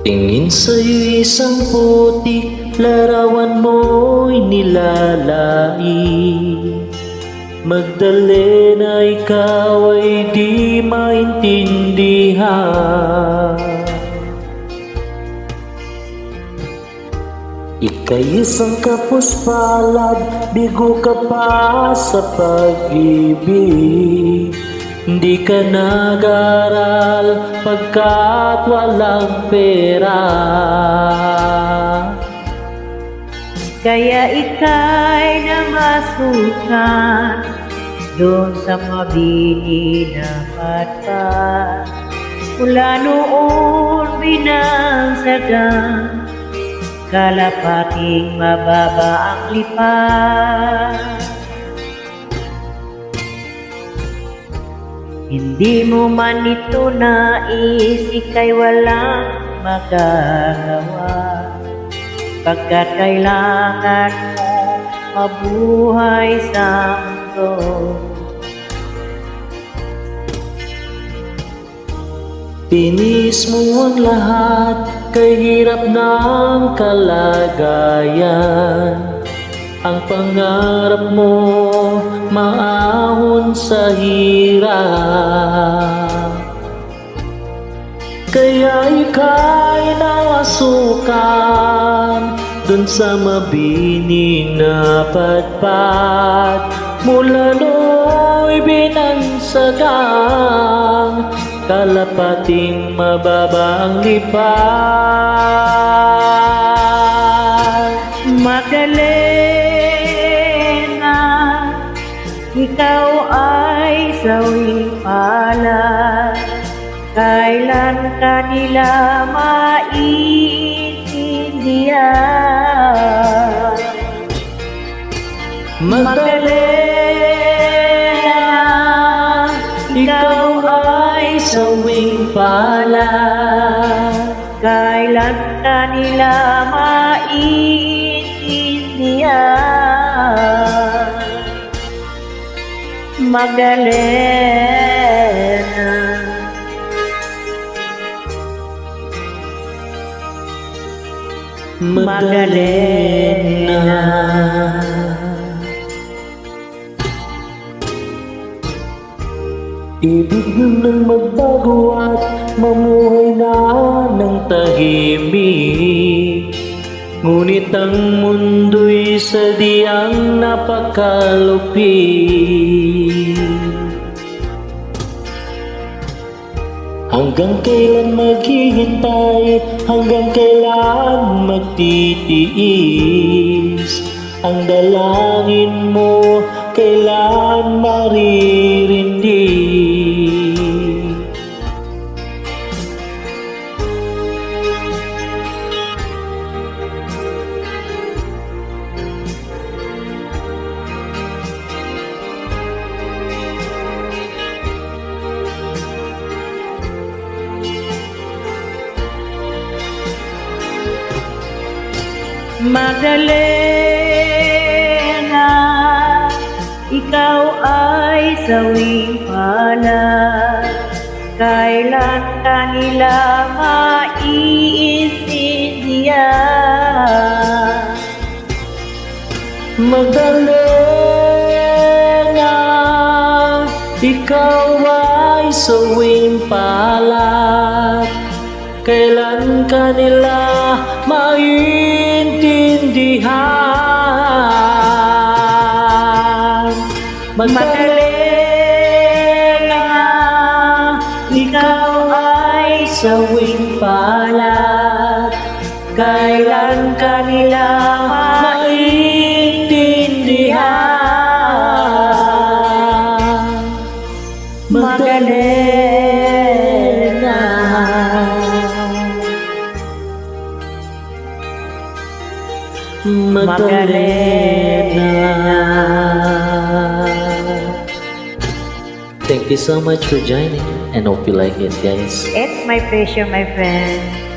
Tingin sa'yo'y isang putik, larawan mo'y nilalai. Magdalena na ikaw ay di maintindihan. Ika'y isang kapuspalad, bigo ka pa sa pag-ibig. Di ka nag-aral pagkat walang pera. Kaya ika'y namasukan doon sa mabini na patpat. Mula noon binangsagan, kalapating mababa ang lipat. Hindi mo man ito nais, ika'y walang magagawa, pagkat kailangan mo mabuhay sa mundo. Tinis mo ang lahat, kay hirap ng kalagayan. Ang pangarap mo, maahon sa hirap. Kaya ika'y nawasukan dun sa mabining na patpat. Mula no'y binansagang, kalapating mababa ang lipat. Magdalena, ikaw ay sawing palad, kailan ka nila maiintindihan? Magdalena, ikaw ay sawing palad, kailan ka nila maiintindihan? Magdalena, Magdalena. Ibig nang magbago at mamuhay na ng tahimik, ngunit ang mundo'y sadyang napakalupit. Hanggang kailan maghihintay, hanggang kailan magtitiis? Ang dalangin mo kailan maririndi? Magdalena, ikaw ay sawing palad, kailan ka nila maiintindihan? Magdalena, ikaw ay sawing palad, kailan ka nila maintindihan? Magdalena, ikaw ay sawing palad, kailan ka nila maintindihan? Magdalena, Magdalena. Thank you so much for joining and hope you like it, guys. It's my pleasure, my friend.